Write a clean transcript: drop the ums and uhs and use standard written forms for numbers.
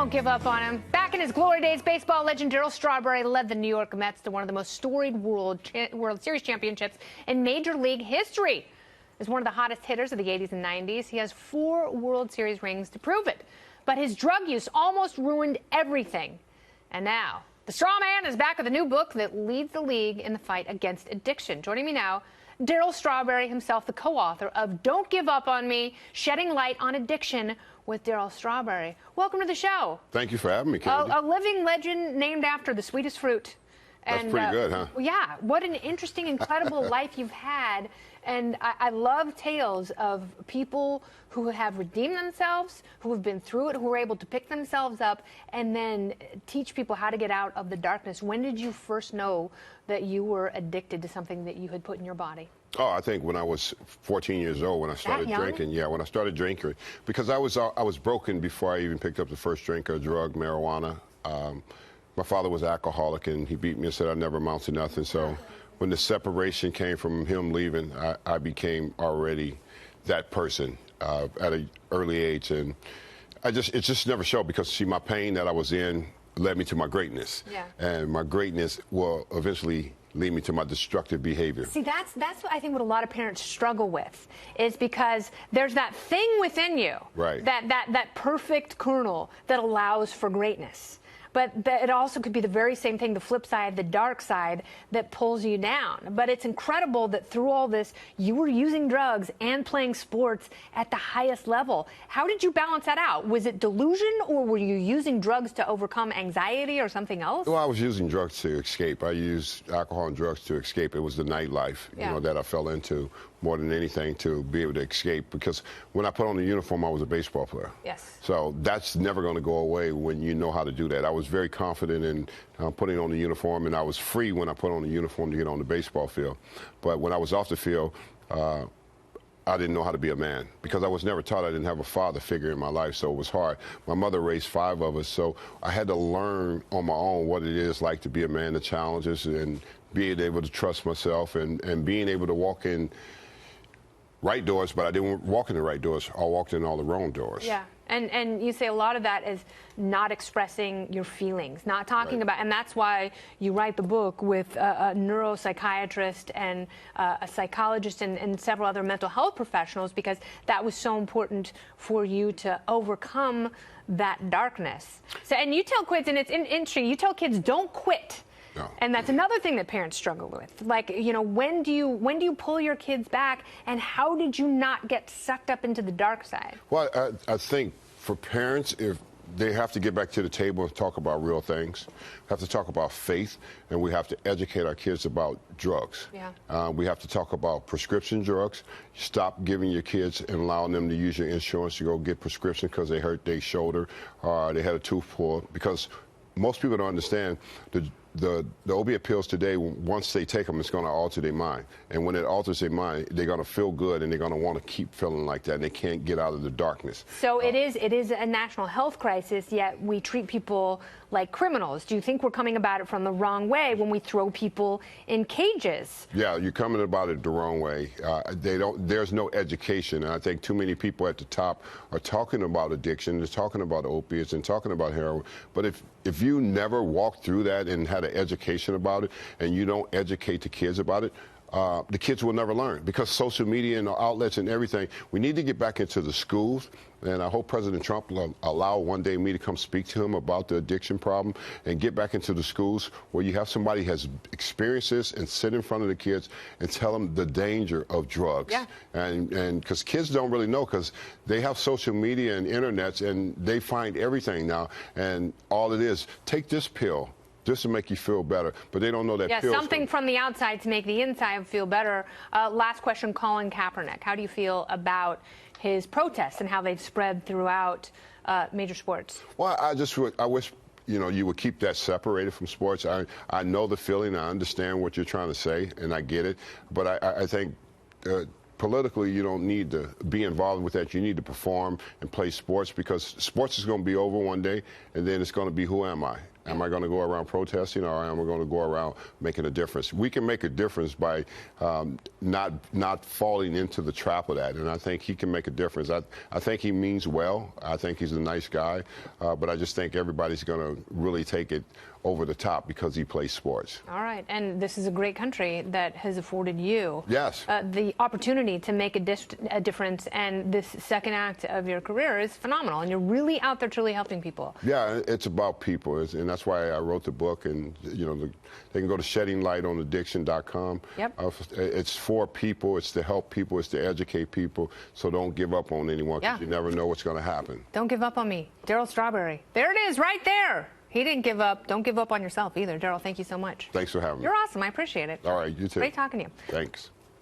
won't give up on him. Back in his glory days, baseball legend Darryl Strawberry led the New York Mets to one of the most storied World Series championships in Major League history. As one of the hottest hitters of the 80s and 90s, he has 4 World Series rings to prove it. But his drug use almost ruined everything. And now, the straw man is back with a new book that leads the league in the fight against addiction. Joining me now, Darryl Strawberry himself, the co-author of Don't Give Up on Me, Shedding Light on Addiction with Darryl Strawberry. Welcome to the show. Thank you for having me, Candy. A living legend named after the sweetest fruit. That's pretty good, huh? Yeah. What an interesting, incredible life you've had. And I love tales of people who have redeemed themselves, who have been through it, who were able to pick themselves up and then teach people how to get out of the darkness. When did you first know that you were addicted to something that you had put in your body? Oh, I think when I was 14 years old, when I started drinking. Yeah, when I started drinking, because I was broken before I even picked up the first drink of drug, marijuana. My father was an alcoholic, and he beat me and said I'd never amount to nothing. So when the separation came from him leaving, I became already that person at an early age. And it just never showed, because, see, my pain that I was in led me to my greatness. Yeah. And my greatness will eventually lead me to my destructive behavior. See, that's what I think what a lot of parents struggle with, is because there's that thing within you, right, that perfect kernel that allows for greatness. But it also could be the very same thing, the flip side, the dark side, that pulls you down. But it's incredible that through all this, you were using drugs and playing sports at the highest level. How did you balance that out? Was it delusion, or were you using drugs to overcome anxiety or something else? Well, I was using drugs to escape. I used alcohol and drugs to escape. It was the nightlife, you know, that I fell into more than anything, to be able to escape. Because when I put on the uniform, I was a baseball player. Yes. So that's never going to go away when you know how to do that. I was very confident in putting on the uniform, and I was free when I put on the uniform to get on the baseball field. But when I was off the field, I didn't know how to be a man, because I was never taught. I didn't have a father figure in my life, so it was hard. My mother raised 5 of us, so I had to learn on my own what it is like to be a man, the challenges, and being able to trust myself, and being able to walk in right doors, but I didn't walk in the right doors. I walked in all the wrong doors. Yeah, and you say a lot of that is not expressing your feelings, not talking about, and that's why you write the book with a neuropsychiatrist and a psychologist and several other mental health professionals, because that was so important for you to overcome that darkness. So, and you tell kids, and it's interesting, you tell kids don't quit. No. And that's another thing that parents struggle with. Like, you know, when do you pull your kids back, and how did you not get sucked up into the dark side? Well, I think for parents, if they have to get back to the table and talk about real things, we have to talk about faith, and we have to educate our kids about drugs. Yeah. We have to talk about prescription drugs. Stop giving your kids and allowing them to use your insurance to go get prescription because they hurt their shoulder or they had a tooth pulled. Because most people don't understand the opiate pills today, once they take them, it's going to alter their mind. And when it alters their mind, they're going to feel good, and they're going to want to keep feeling like that, and they can't get out of the darkness. So it is a national health crisis, yet we treat people like criminals. Do you think we're coming about it from the wrong way when we throw people in cages? Yeah, you're coming about it the wrong way. There's no education, and I think too many people at the top are talking about addiction, they're talking about opiates and talking about heroin. But if you never walked through that and had an education about it, and you don't educate the kids about it, the kids will never learn, because social media and outlets and everything. We need to get back into the schools, and I hope President Trump will allow one day me to come speak to him about the addiction problem, and get back into the schools where you have somebody who has experienced this and sit in front of the kids and tell them the danger of drugs. Yeah. And because kids don't really know, because they have social media and internets, and they find everything now, and all it is, take this pill. This will make you feel better, but they don't know that. Yeah, something from the outside to make the inside feel better. Last question, Colin Kaepernick. How do you feel about his protests and how they've spread throughout major sports? Well, I wish, you know, you would keep that separated from sports. I know the feeling. I understand what you're trying to say, and I get it. But I think politically, you don't need to be involved with that. You need to perform and play sports, because sports is going to be over one day, and then it's going to be, who am I? Am I going to go around protesting, or am I going to go around making a difference? We can make a difference by not falling into the trap of that, and I think he can make a difference. I think he means well. I think he's a nice guy, but I just think everybody's going to really take it over the top because he plays sports. All right, and this is a great country that has afforded you the opportunity to make a difference, and this second act of your career is phenomenal, and you're really out there truly helping people. Yeah, it's about people, and that's why I wrote the book, and they can go to sheddinglightonaddiction.com. Yep. It's for people, it's to help people, it's to educate people, so don't give up on anyone, because you never know what's going to happen. Don't give up on me. Darryl Strawberry. There it is, right there. He didn't give up. Don't give up on yourself either. Darryl, thank you so much. Thanks for having me. You're awesome. I appreciate it. All right, you too. Great talking to you. Thanks.